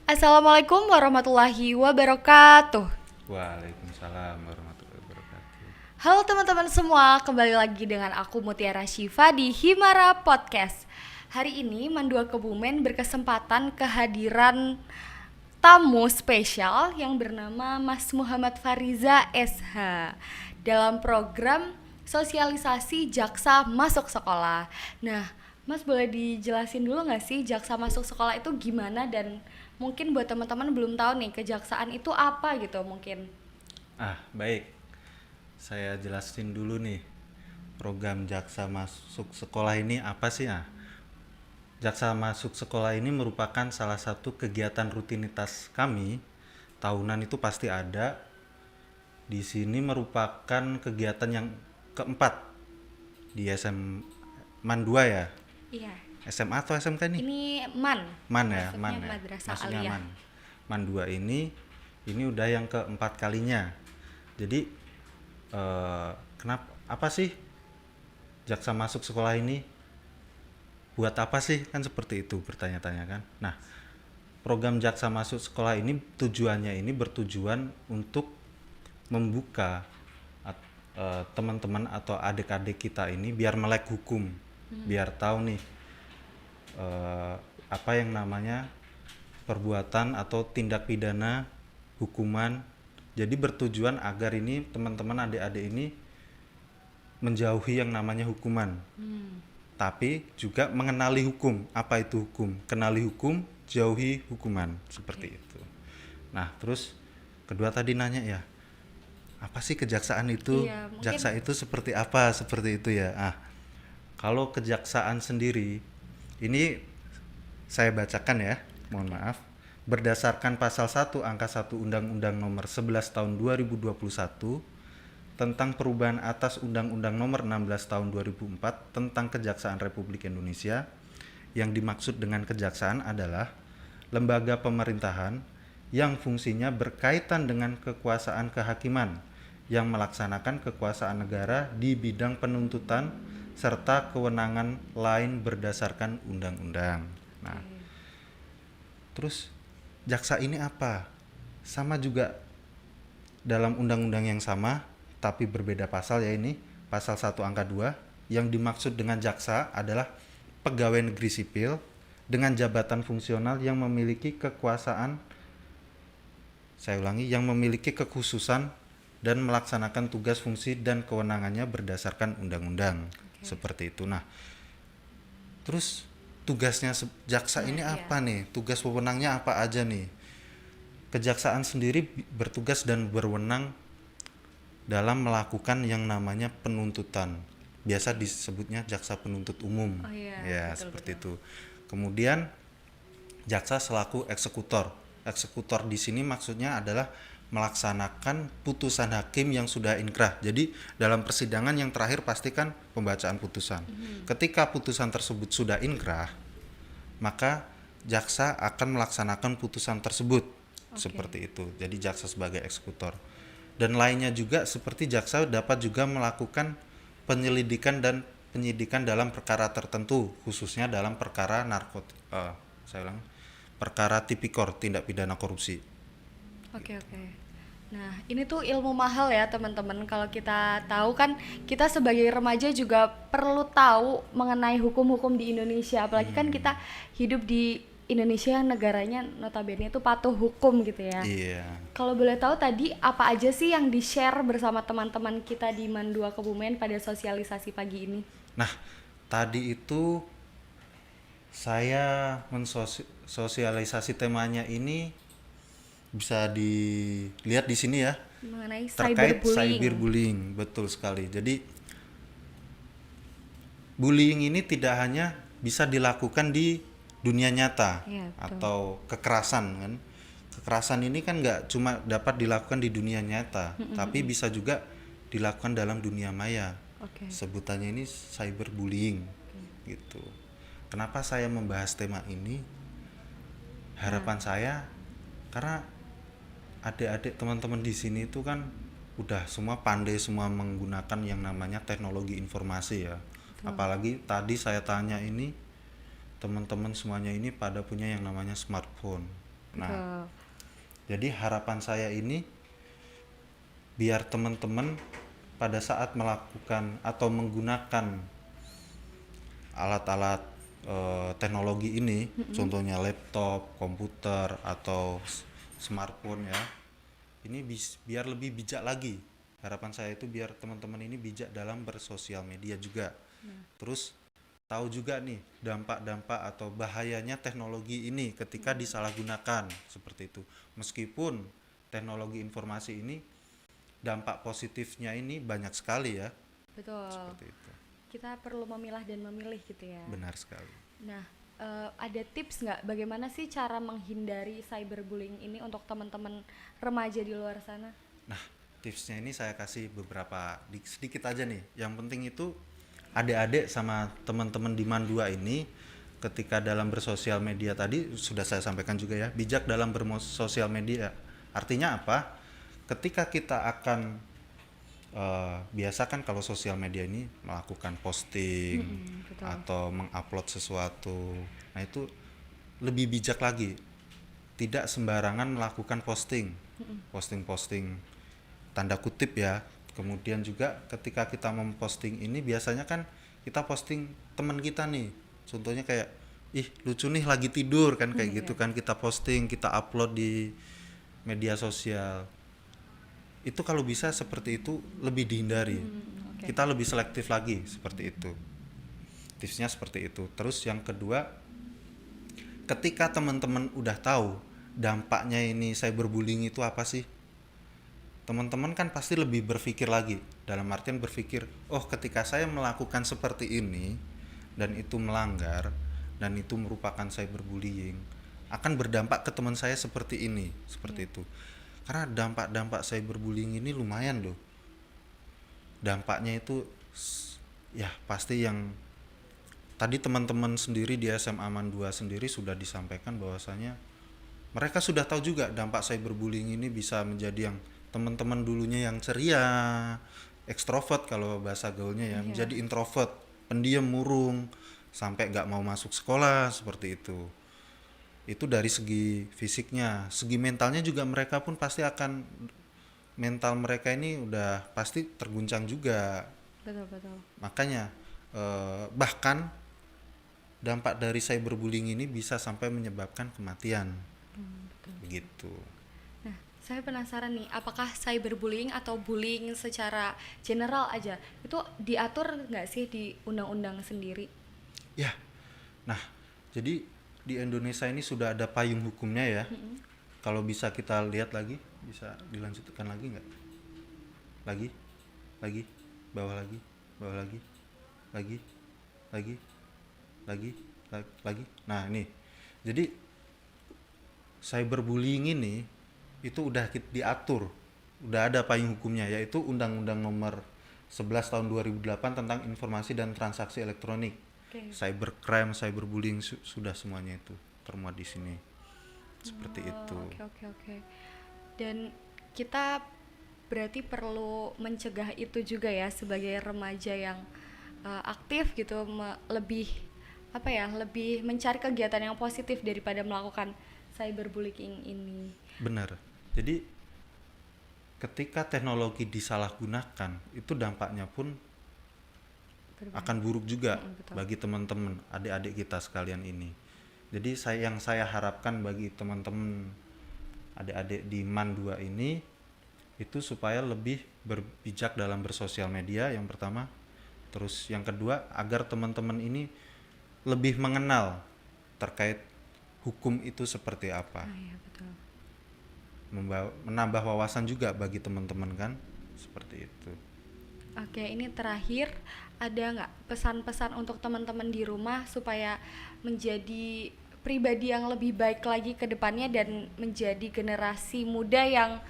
Assalamualaikum warahmatullahi wabarakatuh. Waalaikumsalam warahmatullahi wabarakatuh. Halo teman-teman semua, kembali lagi dengan aku Mutiara Syifa di Himara Podcast. Hari ini Mandua Kebumen berkesempatan kehadiran tamu spesial yang bernama Mas Muhammad Fariza SH dalam program sosialisasi Jaksa Masuk Sekolah. Nah, Mas boleh dijelasin dulu nggak sih Jaksa Masuk Sekolah itu gimana, dan mungkin buat teman-teman belum tahu nih kejaksaan itu apa gitu mungkin. Baik. Saya jelasin dulu nih. Program Jaksa Masuk Sekolah ini apa sih? Jaksa Masuk Sekolah ini merupakan salah satu kegiatan rutinitas kami. Tahunan itu pasti ada. Di sini merupakan kegiatan yang keempat di Man 2 ya. Iya. SMA atau SMK nih? Ini MAN. Man ya, Maksudnya Man ya. Madrasah Maksudnya Aliyah. Man 2 ini udah yang keempat kalinya. Jadi kenapa apa sih Jaksa Masuk Sekolah ini? Buat apa sih? Kan seperti itu bertanya-tanya kan. Nah, program Jaksa Masuk Sekolah ini tujuannya ini bertujuan untuk membuka teman-teman atau adik-adik kita ini biar melek hukum, biar tahu nih apa yang namanya perbuatan atau tindak pidana hukuman. Jadi bertujuan agar ini teman-teman adik-adik ini menjauhi yang namanya hukuman, tapi juga mengenali hukum. Apa itu hukum? Kenali hukum, jauhi hukuman, seperti itu. Nah, terus kedua tadi nanya ya, apa sih kejaksaan itu? Iya, mungkin. Jaksa itu seperti apa? Seperti itu ya. Kalau kejaksaan sendiri, ini saya bacakan ya, mohon maaf. Berdasarkan pasal 1 angka 1 Undang-Undang Nomor 11 Tahun 2021 tentang perubahan atas Undang-Undang Nomor 16 Tahun 2004 tentang Kejaksaan Republik Indonesia, yang dimaksud dengan kejaksaan adalah lembaga pemerintahan yang fungsinya berkaitan dengan kekuasaan kehakiman yang melaksanakan kekuasaan negara di bidang penuntutan serta kewenangan lain berdasarkan undang-undang. Nah, terus jaksa ini apa? Sama juga dalam undang-undang yang sama tapi berbeda pasal ya, ini pasal 1 angka 2. Yang dimaksud dengan jaksa adalah pegawai negeri sipil dengan jabatan fungsional yang memiliki kekuasaan, saya ulangi, yang memiliki kekhususan dan melaksanakan tugas fungsi dan kewenangannya berdasarkan undang-undang. Seperti itu. Nah, terus tugasnya jaksa ini apa nih? Tugas wewenangnya apa aja nih? Kejaksaan sendiri bertugas dan berwenang dalam melakukan yang namanya penuntutan. Biasa disebutnya jaksa penuntut umum. Ya, betul, seperti itu. Kemudian jaksa selaku eksekutor. Eksekutor di sini maksudnya adalah melaksanakan putusan hakim yang sudah inkrah. Jadi dalam persidangan yang terakhir pasti kan pembacaan putusan. Ketika putusan tersebut sudah inkrah, maka jaksa akan melaksanakan putusan tersebut. Seperti itu. Jadi jaksa sebagai eksekutor. Dan lainnya juga seperti jaksa dapat juga melakukan penyelidikan dan penyidikan dalam perkara tertentu, khususnya dalam perkara perkara tipikor, tindak pidana korupsi. Oke. Nah, ini tuh ilmu mahal ya teman-teman. Kalau kita tahu kan, kita sebagai remaja juga perlu tahu mengenai hukum-hukum di Indonesia. Apalagi kan kita hidup di Indonesia yang negaranya notabene itu patuh hukum gitu ya. Iya. Kalau boleh tahu tadi apa aja sih yang di-share bersama teman-teman kita di Mandua Kebumen pada sosialisasi pagi ini? Nah, tadi itu saya mensosialisasi temanya ini bisa dilihat di sini ya, Mengenai terkait cyberbullying. cyberbullying. Betul sekali. Jadi bullying ini tidak hanya bisa dilakukan di dunia nyata, Iya, betul. atau kekerasan kan. Kekerasan ini kan nggak cuma dapat dilakukan di dunia nyata, tapi bisa juga dilakukan dalam dunia maya. Sebutannya ini cyberbullying gitu. Kenapa saya membahas tema ini? Harapan saya karena adik-adik teman-teman di sini itu kan udah semua pandai semua menggunakan yang namanya teknologi informasi ya. Apalagi tadi saya tanya ini, teman-teman semuanya ini pada punya yang namanya smartphone. Nah, Betul. jadi harapan saya ini biar teman-teman pada saat melakukan atau menggunakan alat-alat teknologi ini, contohnya laptop, komputer atau smartphone ya, ini biar lebih bijak lagi. Harapan saya itu biar teman-teman ini bijak dalam bersosial media juga. Terus tahu juga nih dampak-dampak atau bahayanya teknologi ini ketika disalahgunakan seperti itu. Meskipun teknologi informasi ini dampak positifnya ini banyak sekali ya, Betul. seperti itu. Kita perlu memilah dan memilih gitu ya. Benar sekali. Nah, ada tips nggak bagaimana sih cara menghindari cyberbullying ini untuk teman-teman remaja di luar sana? Nah, tipsnya ini saya kasih beberapa sedikit aja nih. Yang penting itu adik-adik sama teman-teman di Man 2 ini ketika dalam bersosial media tadi sudah saya sampaikan juga ya, bijak dalam bersosial media. Artinya apa? Ketika kita akan biasa kan kalau sosial media ini melakukan posting Betul. atau mengupload sesuatu. Nah, itu lebih bijak lagi. Tidak sembarangan melakukan posting tanda kutip ya. Kemudian juga ketika kita memposting ini biasanya kan kita posting teman kita nih, contohnya kayak ih lucu nih lagi tidur kan kayak gitu kan, kita posting, kita upload di media sosial. Itu kalau bisa seperti itu lebih dihindari. Oke. Kita lebih selektif lagi seperti itu. Tipsnya seperti itu. Terus yang kedua, ketika teman-teman udah tahu dampaknya ini cyberbullying itu apa sih, teman-teman kan pasti lebih berpikir lagi, dalam artian berpikir, oh ketika saya melakukan seperti ini dan itu melanggar dan itu merupakan cyberbullying, akan berdampak ke teman saya seperti ini, seperti itu. Karena dampak-dampak cyberbullying ini lumayan loh. Dampaknya itu ya pasti yang tadi teman-teman sendiri di SMA Man 2 sendiri sudah disampaikan bahwasanya mereka sudah tahu juga dampak cyberbullying ini bisa menjadi yang teman-teman dulunya yang ceria, ekstrovert kalau bahasa gaulnya ya, menjadi introvert, pendiam, murung, sampai nggak mau masuk sekolah seperti itu. Itu dari segi fisiknya, segi mentalnya juga mereka pun pasti akan, mental mereka ini udah pasti terguncang juga. Betul. Makanya bahkan dampak dari cyberbullying ini bisa sampai menyebabkan kematian. Begitu. Nah, saya penasaran nih, apakah cyberbullying atau bullying secara general aja itu diatur nggak sih di undang-undang sendiri? Ya, nah jadi di Indonesia ini sudah ada payung hukumnya ya. Kalau bisa kita lihat lagi, bisa dilanjutkan lagi nggak? Lagi, bawah lagi, lagi, lagi. Nah ini, jadi cyberbullying ini itu udah diatur, udah ada payung hukumnya, yaitu Undang-Undang Nomor 11 Tahun 2008 tentang Informasi dan Transaksi Elektronik. Cybercrime, cyberbullying sudah semuanya itu termuat di sini. Seperti itu. Oke. Dan kita berarti perlu mencegah itu juga ya sebagai remaja yang aktif gitu, lebih lebih mencari kegiatan yang positif daripada melakukan cyberbullying ini. Benar. Jadi ketika teknologi disalahgunakan, itu dampaknya pun akan buruk juga bagi teman-teman, adik-adik kita sekalian ini. Jadi yang saya harapkan bagi teman-teman adik-adik di Man 2 ini itu supaya lebih berbijak dalam bersosial media yang pertama. Terus yang kedua, agar teman-teman ini lebih mengenal terkait hukum itu seperti apa. Iya, betul. Menambah wawasan juga bagi teman-teman kan, seperti itu. Oke, ini terakhir, ada nggak pesan-pesan untuk teman-teman di rumah supaya menjadi pribadi yang lebih baik lagi ke depannya dan menjadi generasi muda yang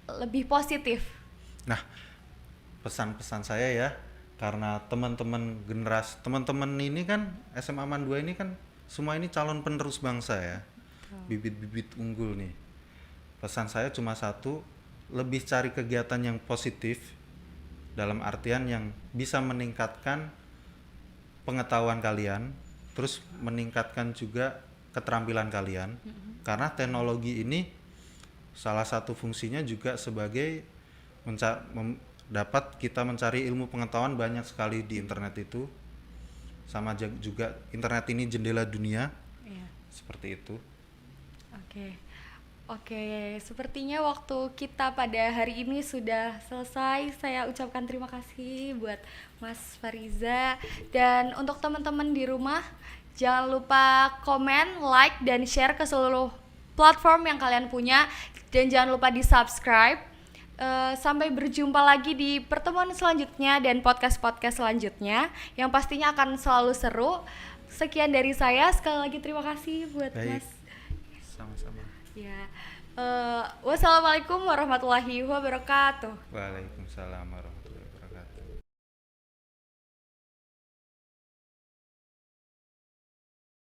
lebih positif? Nah, pesan-pesan saya ya, karena teman-teman ini kan SMA Man 2 ini kan semua ini calon penerus bangsa ya. Bibit-bibit unggul nih. Pesan saya cuma satu, lebih cari kegiatan yang positif, dalam artian yang bisa meningkatkan pengetahuan kalian, terus meningkatkan juga keterampilan kalian. Karena teknologi ini salah satu fungsinya juga sebagai dapat kita mencari ilmu pengetahuan banyak sekali di internet itu. Sama juga internet ini jendela dunia. Iya. Seperti itu. Oke, sepertinya waktu kita pada hari ini sudah selesai. Saya ucapkan terima kasih buat Mas Fariza. Dan untuk teman-teman di rumah, jangan lupa komen, like, dan share ke seluruh platform yang kalian punya. Dan jangan lupa di-subscribe. Sampai berjumpa lagi di pertemuan selanjutnya dan podcast-podcast selanjutnya yang pastinya akan selalu seru. Sekian dari saya. Sekali lagi terima kasih buat Baik. Mas. Sama-sama. Ya, wassalamualaikum warahmatullahi wabarakatuh. Waalaikumsalam warahmatullahi wabarakatuh.